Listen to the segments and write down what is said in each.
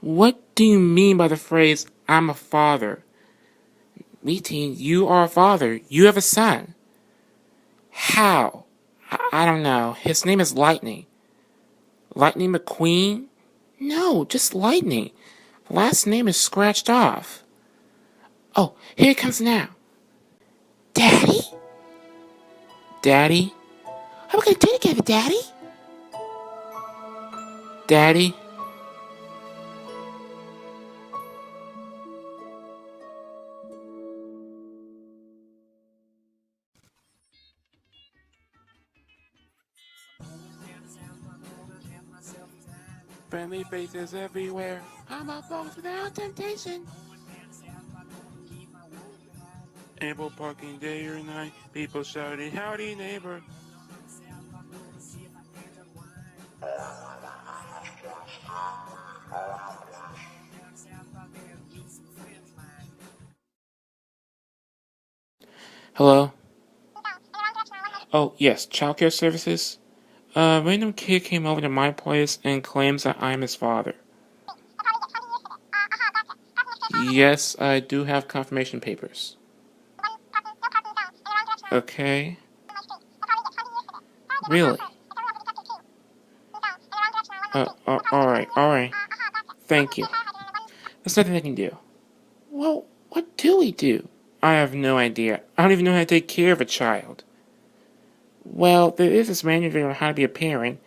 What do you mean by the phrase, I'm a father? Wiiteen, you are a father. You have a son. How? I don't know. His name is Lightning. Lightning McQueen? No, just Lightning. The last name is scratched off. Oh, here it comes now. Daddy? Daddy? How are we gonna do it together, Daddy? Daddy? Friendly faces everywhere. I'm a folks without temptation. Ample parking day or night. People shouting, howdy neighbor. Hello? Oh, yes, childcare services? A random kid came over to my place and claims that I'm his father. Yes, I do have confirmation papers. Okay. Really? Alright. Thank you. There's nothing I can do. Well, what do we do? I have no idea. I don't even know how to take care of a child. Well, there is this manual on how to be a parent.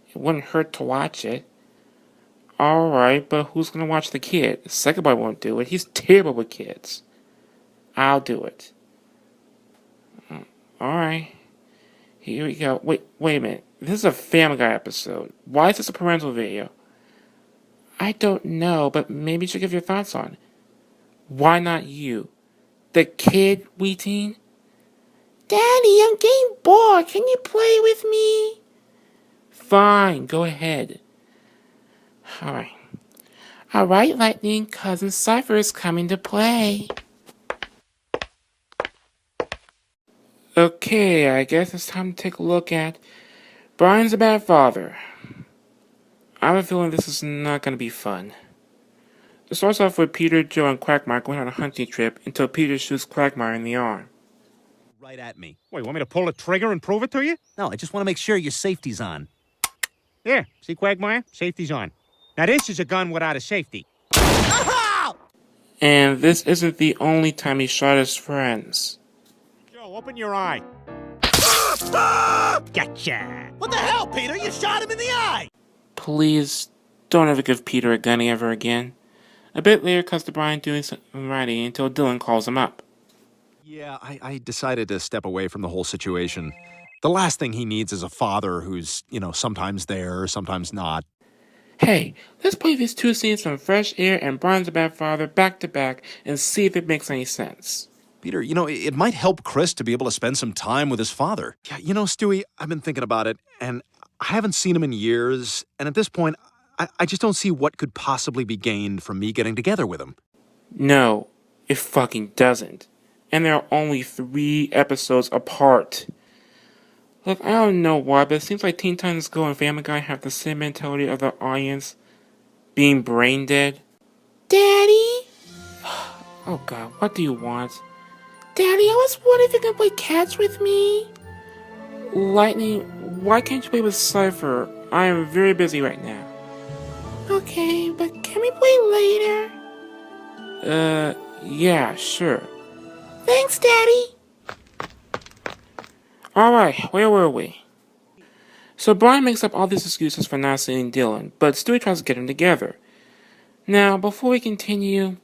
It wouldn't hurt to watch it. Alright, but who's gonna watch the kid? The second boy won't do it. He's terrible with kids. I'll do it. Alright. Here we go. Wait a minute. This is a Family Guy episode. Why is this a parental video? I don't know, but maybe you should give your thoughts on it. Why not you? The kid, Wiiteen? Daddy, I'm getting bored. Can you play with me? Fine, go ahead. Alright, Lightning, Cousin Cypher is coming to play. Okay, I guess it's time to take a look at Brian's a Bad Father. I have a feeling this is not going to be fun. It starts off with Peter, Joe, and Quagmire going on a hunting trip until Peter shoots Quagmire in the arm. Right at me. Wait, want me to pull the trigger and prove it to you? No, I just want to make sure your safety's on. Yeah, see, Quagmire? Safety's on. Now, this is a gun without a safety. And this isn't the only time he shot his friends. Joe, open your eye. Gotcha! What the hell, Peter? You shot him in the eye! Please, don't ever give Peter a gun ever again. A bit later cuts to Brian doing some writing until Dylan calls him up. Yeah, I decided to step away from the whole situation. The last thing he needs is a father who's, sometimes there, sometimes not. Hey, let's play these two scenes from Fresh Air and Brian's a Bad Father back to back and see if it makes any sense. Peter, it might help Chris to be able to spend some time with his father. Yeah, Stewie, I've been thinking about it, and I haven't seen him in years, and at this point, I just don't see what could possibly be gained from me getting together with him. No, it fucking doesn't. And there are only 3 episodes apart. Look, I don't know why, but it seems like Teen Titans Go and Family Guy have the same mentality of the audience being brain dead. Daddy? Oh god, what do you want? Daddy, I was wondering if you could play catch with me. Lightning, why can't you play with Cypher? I am very busy right now. Okay, but can we play later? Yeah, sure. Thanks, Daddy. Alright, where were we? So Brian makes up all these excuses for not seeing Dylan, but Stewie tries to get them together. Now, before we continue,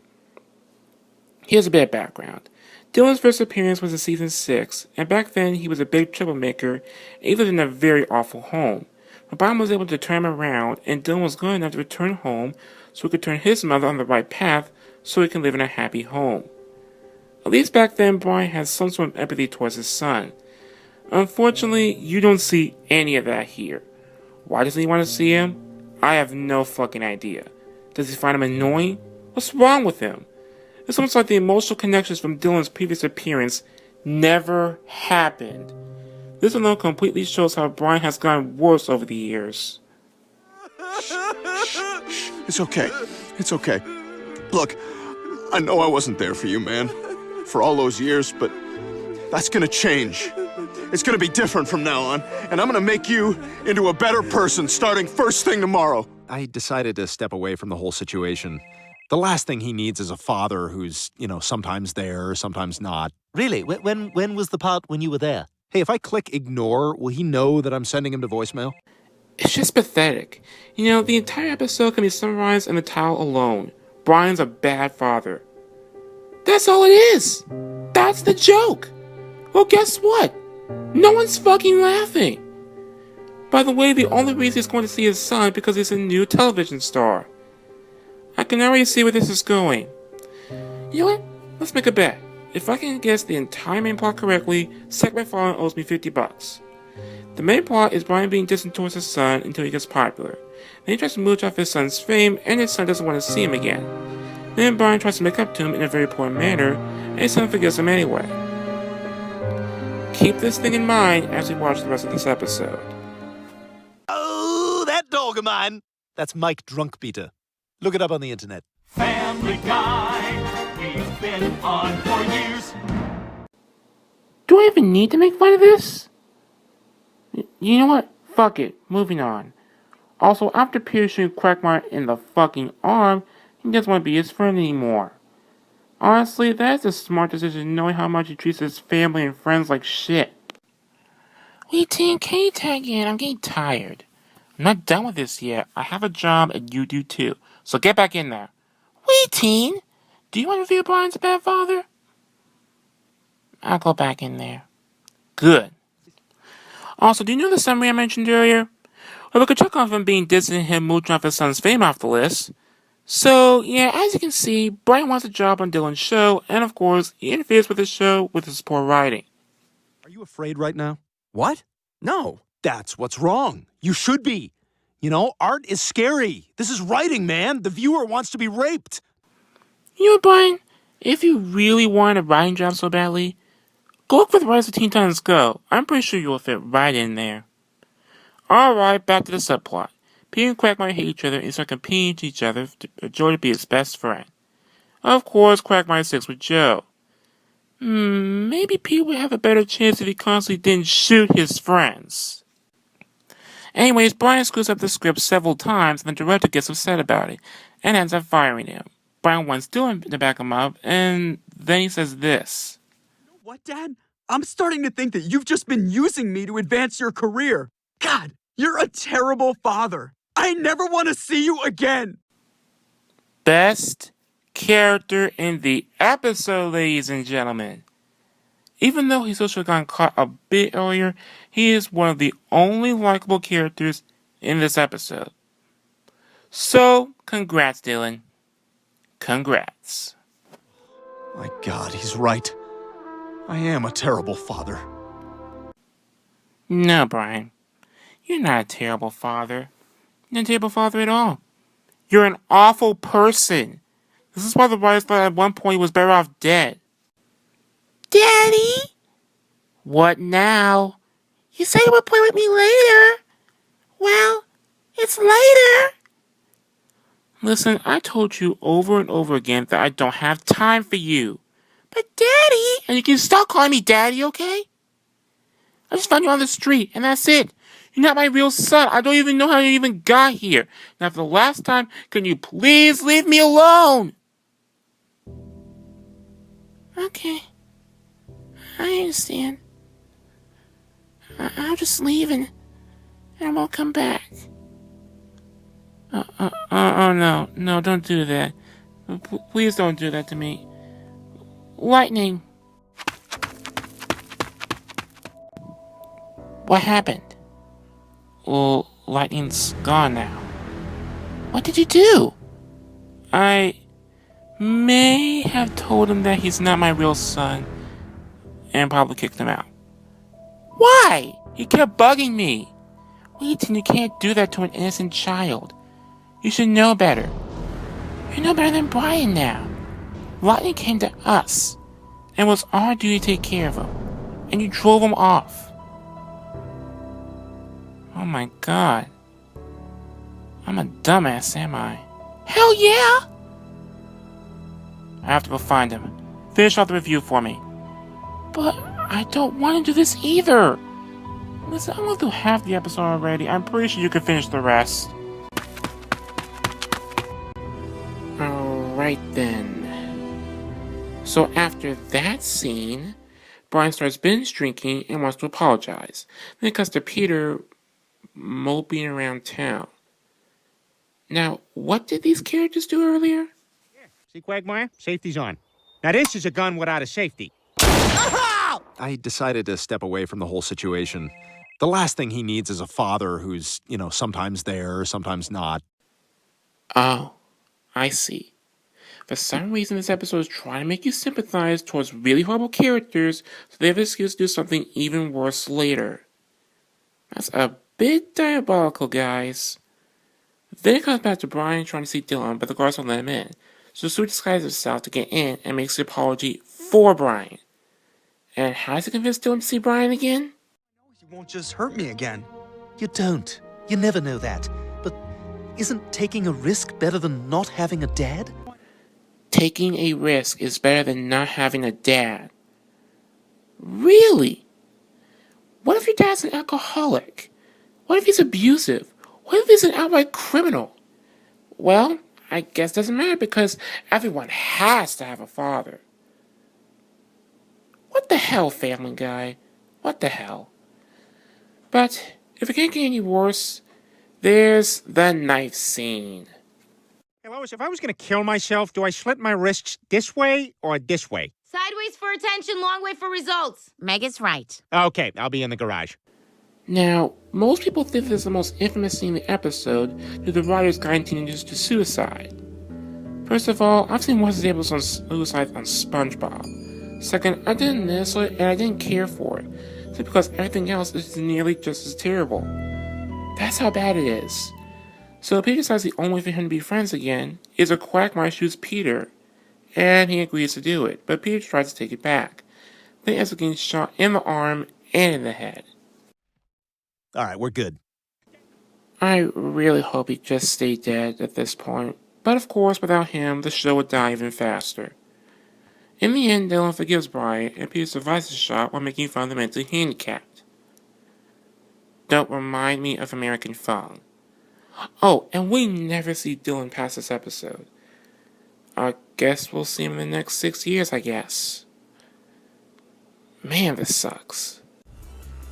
here's a bit of background. Dylan's first appearance was in season 6, and back then he was a big troublemaker and he lived in a very awful home. But Brian was able to turn him around, and Dylan was good enough to return home so he could turn his mother on the right path so he can live in a happy home. At least back then, Brian had some sort of empathy towards his son. Unfortunately, you don't see any of that here. Why doesn't he want to see him? I have no fucking idea. Does he find him annoying? What's wrong with him? It's almost like the emotional connections from Dylan's previous appearance never happened. This alone completely shows how Brian has gotten worse over the years. It's okay. It's okay. Look, I know I wasn't there for you, man, for all those years, but that's gonna change. It's gonna be different from now on, and I'm gonna make you into a better person starting first thing tomorrow. I decided to step away from the whole situation. The last thing he needs is a father who's, sometimes there, sometimes not. Really? When was the part when you were there? Hey, if I click ignore, will he know that I'm sending him to voicemail? It's just pathetic. The entire episode can be summarized in the title alone. Brian's a bad father. That's all it is. That's the joke. Well, guess what? No one's fucking laughing. By the way, the only reason he's going to see his son is because he's a new television star. I can already see where this is going. You know what? Let's make a bet. If I can guess the entire main plot correctly, segment following owes me $50. The main plot is Brian being distant towards his son until he gets popular. Then he tries to mooch off his son's fame, and his son doesn't want to see him again. Then Brian tries to make up to him in a very poor manner, and his son forgives him anyway. Keep this thing in mind as we watch the rest of this episode. Oh, that dog of mine. That's Mike Drunkbeater. Look it up on the internet. Family Guy, we've been on for years. Do I even need to make fun of this? You know what? Fuck it. Moving on. Also, after Peter shooting Quagmire in the fucking arm, he doesn't want to be his friend anymore. Honestly, that's a smart decision knowing how much he treats his family and friends like shit. Wiiteen, can you tag in? I'm getting tired. I'm not done with this yet. I have a job and you do too. So get back in there. Wiiteen, do you want to review Brian's bad father? I'll go back in there. Good. Also, do you know the summary I mentioned earlier? Well, we could check off him being distant and him mooching off his son's fame off the list. So, yeah, as you can see, Brian wants a job on Dylan's show, and of course, he interferes with the show with his poor writing. Are you afraid right now? What? No. That's what's wrong. You should be. Art is scary. This is writing, man. The viewer wants to be raped. You know what, Brian? If you really want a writing job so badly, go look for the writers of Teen Titans Go. I'm pretty sure you'll fit right in there. Alright, back to the subplot. Peter and Quagmire hate each other and start competing to each other for Joe to be his best friend. Of course, Quagmire sticks with Joe. Maybe Peter would have a better chance if he constantly didn't shoot his friends. Anyways, Brian screws up the script several times and the director gets upset about it and ends up firing him. Brian wants Dylan to back him up, and then he says this. What, Dad? I'm starting to think that you've just been using me to advance your career. God, you're a terrible father. I never want to see you again. Best character in the episode, ladies and gentlemen. Even though he's also gotten caught a bit earlier, he is one of the only likable characters in this episode. So, congrats, Dylan. Congrats. My God, he's right. I am a terrible father. No, Brian. You're not a terrible father. You're not a terrible father at all. You're an awful person. This is why the writers thought at one point he was better off dead. Daddy? What now? You said you would play with me later. Well, it's later. Listen, I told you over and over again that I don't have time for you. But Daddy... And you can stop calling me Daddy, okay? I just found you on the street, and that's it. You're not my real son. I don't even know how you even got here. Now, for the last time, can you please leave me alone? Okay. I understand. I'll just leave and I won't come back. Oh no. No, don't do that. Please don't do that to me. Lightning. What happened? Well, Lightning's gone now. What did you do? I may have told him that he's not my real son and probably kicked him out. Why? He kept bugging me. Wiiteen, you can't do that to an innocent child. You should know better. You know better than Brian now. Lightning came to us, and it was our duty to take care of him, and you drove him off. Oh my God. I'm a dumbass, am I? Hell yeah! I have to go find him. Finish off the review for me. But I don't want to do this either. Listen, I'm going through half the episode already. I'm pretty sure you can finish the rest. Alright then. So after that scene, Brian starts binge drinking and wants to apologize. Then it cuts to Peter moping around town. Now, what did these characters do earlier? See, Quagmire? Safety's on. Now, this is a gun without a safety. I decided to step away from the whole situation. The last thing he needs is a father who's, sometimes there, sometimes not. Oh, I see. For some reason, this episode is trying to make you sympathize towards really horrible characters so they have an excuse to do something even worse later. That's a bit diabolical, guys. Then it comes back to Brian trying to see Dylan, but the guards won't let him in. So Sue disguises herself to get in and makes the apology for Brian. And how does he convince Dylan to see Brian again? You won't just hurt me again. You don't. You never know that. But isn't taking a risk better than not having a dad? Taking a risk is better than not having a dad. Really? What if your dad's an alcoholic? What if he's abusive? What if he's an outright criminal? Well, I guess it doesn't matter because everyone has to have a father. What the hell, Family Guy? What the hell? But if it can't get any worse, there's the knife scene. Hey, Lois, if I was going to kill myself, do I slit my wrists this way or this way? Sideways for attention, long way for results. Meg is right. Okay, I'll be in the garage. Now, most people think this is the most infamous scene in the episode due to the writers guiding teenagers to suicide. First of all, I've seen worse examples on suicide on SpongeBob. Second, I didn't notice it and I didn't care for it, simply because everything else is nearly just as terrible. That's how bad it is. So Peter decides the only way for him to be friends again is a Quagmire shoots Peter, and he agrees to do it, but Peter tries to take it back. Then he ends up getting shot in the arm and in the head. All right, we're good. I really hope he just stayed dead at this point, but of course without him the show would die even faster. In the end, Dylan forgives Brian, and Peter survives the shot while making fun of the mentally handicapped. Don't remind me of American Fun. Oh, and we never see Dylan past this episode. I guess we'll see him in the next 6 years, I guess. Man, this sucks.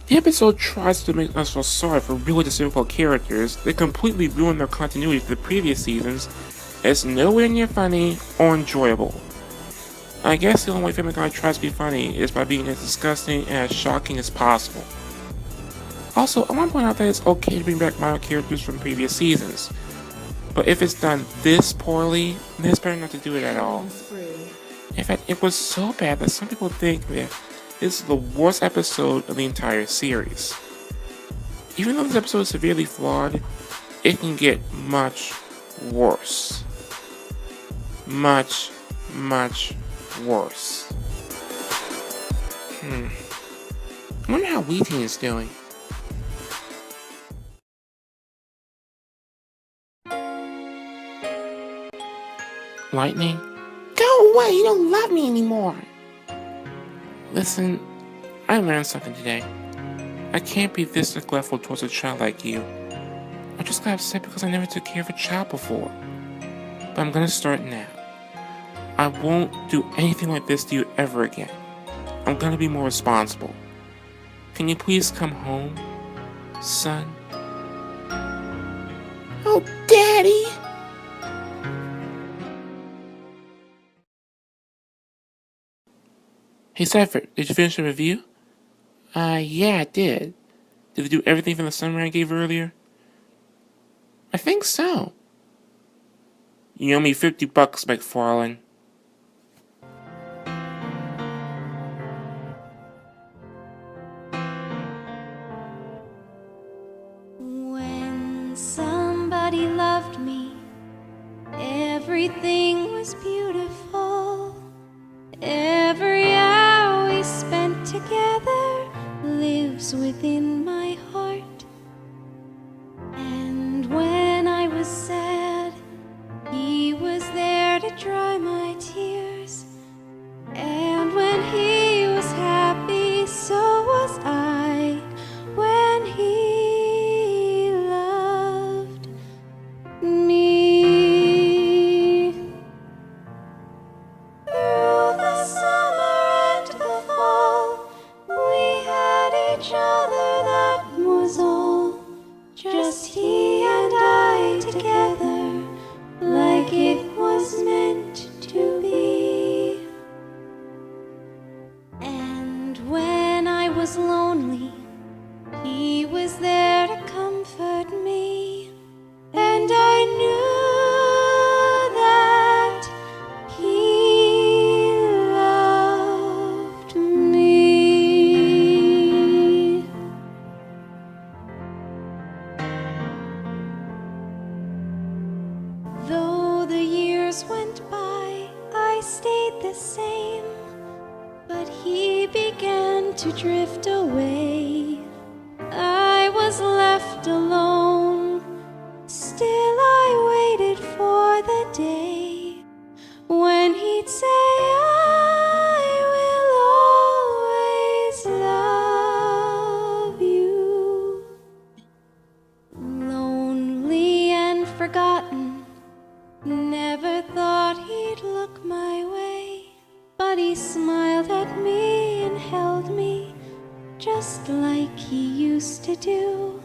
The episode tries to make us feel sorry for really difficult characters that completely ruin their continuity to the previous seasons. It's nowhere near funny or enjoyable. I guess the only way Family Guy tries to be funny is by being as disgusting and as shocking as possible. Also, I want to point out that it's okay to bring back minor characters from previous seasons. But if it's done this poorly, then it's better not to do it at all. In fact, it was so bad that some people think that this is the worst episode of the entire series. Even though this episode is severely flawed, it can get much worse. Much, much worse. I wonder how Wiiteen is doing. Lightning? Go away, you don't love me anymore! Listen, I learned something today. I can't be this neglectful towards a child like you. I just got upset because I never took care of a child before. But I'm gonna start now. I won't do anything like this to you ever again. I'm gonna be more responsible. Can you please come home, son? Oh, Daddy! Hey Cypher, did you finish the review? Yeah, I did. Did they do everything from the summary I gave earlier? I think so. You owe me $50, McFarlane. When somebody loved me, everything was beautiful. Every hour we spent together lives within my heart. And when I was years went by, I stayed the same, but he began to drift away. I was left alone. Still I waited for the day when he'd say, I will always love you. Lonely and forgotten, never thought he'd look my way, but he smiled at me and held me just like he used to do.